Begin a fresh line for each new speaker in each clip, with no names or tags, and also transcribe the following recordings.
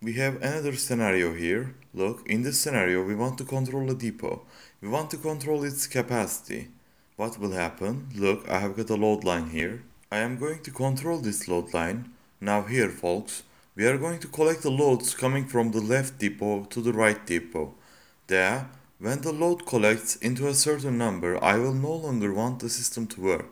we have another scenario here. Look, in this scenario we want to control a depot. We want to control its capacity. What will happen? Look, I have got a load line here. I am going to control this load line. Now here folks, we are going to collect the loads coming from the left depot to the right depot. There, when the load collects into a certain number, I will no longer want the system to work.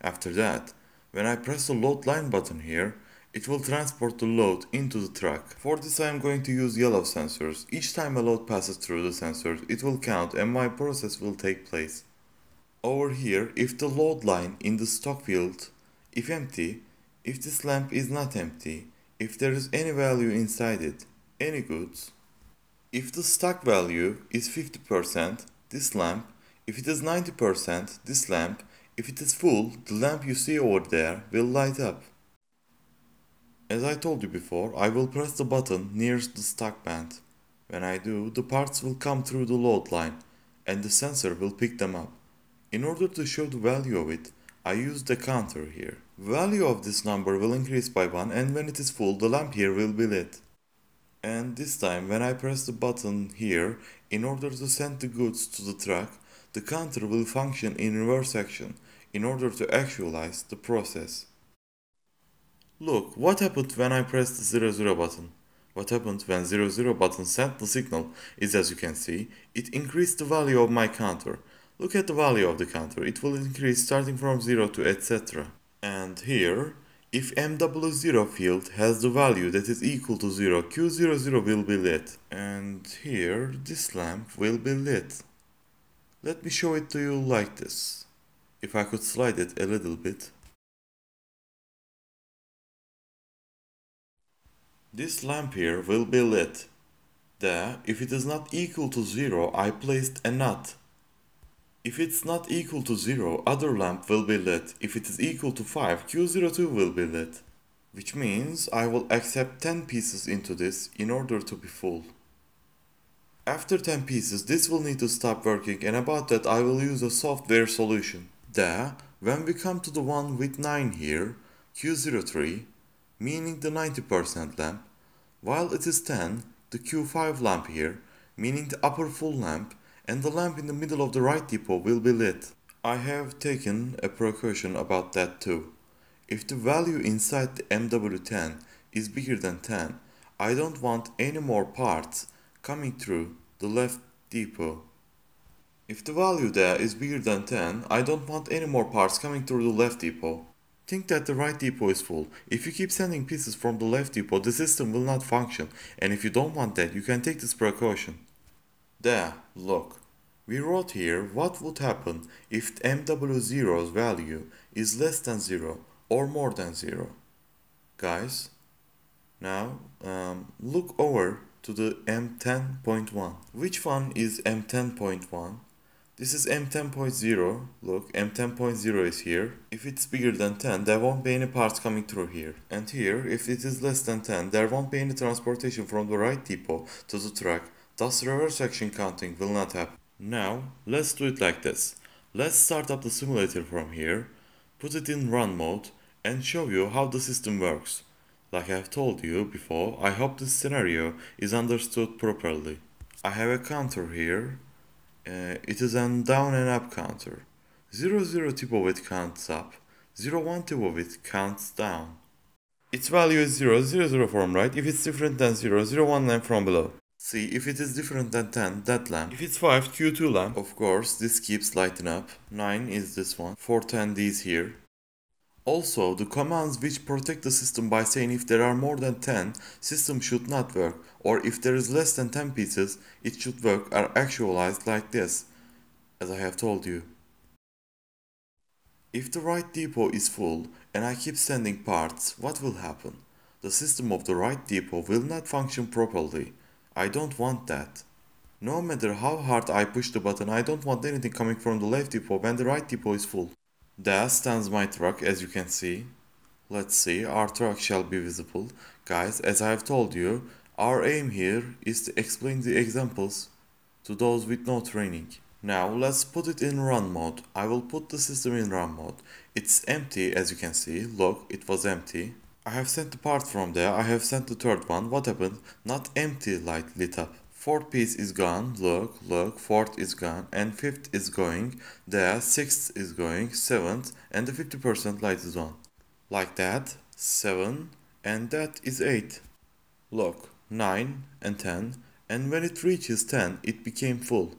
After that, when I press the load line button here, it will transport the load into the truck. For this I am going to use yellow sensors. Each time a load passes through the sensors, it will count and my process will take place. Over here, if the load line in the stock field, if empty, if this lamp is not empty, if there is any value inside it, any goods, if the stock value is 50%, this lamp, if it is 90%, this lamp, if it is full, the lamp you see over there will light up. As I told you before, I will press the button nearest the stock band. When I do, the parts will come through the load line and the sensor will pick them up. In order to show the value of it, I use the counter here. Value of this number will increase by 1 and when it is full, the lamp here will be lit. And this time, when I press the button here, in order to send the goods to the truck, the counter will function in reverse action in order to actualize the process. Look, what happened when I pressed the 00 button? What happened when 00 button sent the signal is, as you can see, it increased the value of my counter. Look at the value of the counter, it will increase starting from 0 to etc. And here, if MW0 field has the value that is equal to 0, Q00 will be lit. And here, this lamp will be lit. Let me show it to you like this. If I could slide it a little bit. This lamp here will be lit. There, if it is not equal to 0, I placed a NOT. If it's not equal to 0, other lamp will be lit. If it is equal to 5, Q02 will be lit. Which means I will accept 10 pieces into this in order to be full. After 10 pieces, this will need to stop working, and about that I will use a software solution. There, when we come to the one with 9 here, Q03, meaning the 90% lamp, while it is 10, the Q5 lamp here, meaning the upper full lamp, and the lamp in the middle of the right depot will be lit. I have taken a precaution about that too. If the value inside the MW10 is bigger than 10, I don't want any more parts coming through the left depot. If the value there is bigger than 10, I don't want any more parts coming through the left depot. Think that the right depot is full. If you keep sending pieces from the left depot, the system will not function, and if you don't want that, you can take this precaution. There, look. We wrote here what would happen if MW0's value is less than 0 or more than 0. Guys, now look over to the M10.1. Which one is M10.1? This is M10.0, look, M10.0 is here. If it's bigger than 10, there won't be any parts coming through here. And here, if it is less than 10, there won't be any transportation from the right depot to the truck, thus reverse action counting will not happen. Now, let's do it like this. Let's start up the simulator from here, put it in run mode, and show you how the system works. Like I've told you before, I hope this scenario is understood properly. I have a counter here. It is a down and up counter. 00 tip of it counts up, 01 tip of it counts down. Its value is 0, 00 from right. If it's different than 0, 01 lamp from below. See, if it is different than 10, that lamp. If it's 5, Q2 lamp. Of course, this keeps lighting up. 9 is this one. 410 these here. Also, the commands which protect the system by saying if there are more than 10, system should not work, or if there is less than 10 pieces, it should work, are actualized like this, as I have told you. If the right depot is full, and I keep sending parts, what will happen? The system of the right depot will not function properly. I don't want that. No matter how hard I push the button, I don't want anything coming from the left depot when the right depot is full. There stands my truck, as you can see. Let's see, our truck shall be visible. Guys, as I have told you, our aim here is to explain the examples to those with no training. Now let's put it in run mode. I will put the system in run mode. It's empty, as you can see. Look, it was empty. I have sent the part from there, I have sent the third one. What happened? Not empty light lit up. Fourth piece is gone, look, fourth is gone, and fifth is going, there, sixth is going, seventh, and the 50% light is on. Like that, 7, and that is 8. Look, 9 and 10, and when it reaches 10, it became full.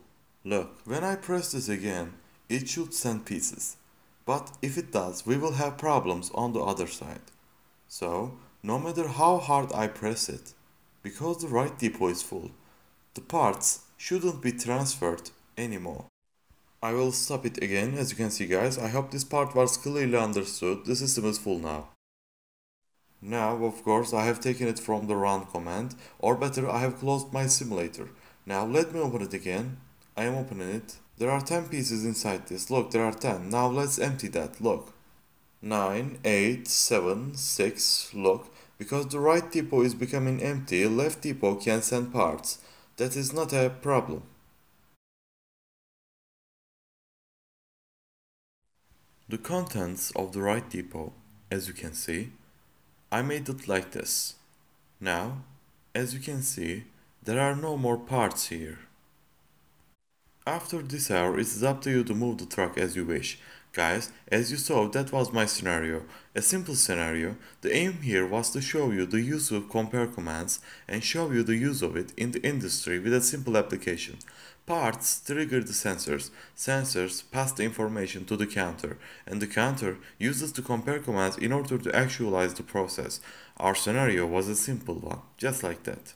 Look, when I press this again, it should send pieces. But if it does, we will have problems on the other side. So, no matter how hard I press it, because the right depot is full, the parts shouldn't be transferred anymore. I will stop it again. As you can see, guys, I hope this part was clearly understood. The system is full now. Now, of course, I have taken it from the run command, or better, I have closed my simulator. Now let me open it again. I am opening it. There are 10 pieces inside this. Look, there are 10. Now let's empty that. Look. 9, 8, 7, 6. Look. Because the right depot is becoming empty, left depot can send parts. That is not a problem. The contents of the right depot, as you can see, I made it like this. Now, as you can see, there are no more parts here. After this hour, it is up to you to move the truck as you wish. Guys, as you saw, that was my scenario. A simple scenario. The aim here was to show you the use of compare commands and show you the use of it in the industry with a simple application. Parts trigger the sensors. Sensors pass the information to the counter, and the counter uses the compare commands in order to actualize the process. Our scenario was a simple one, just like that.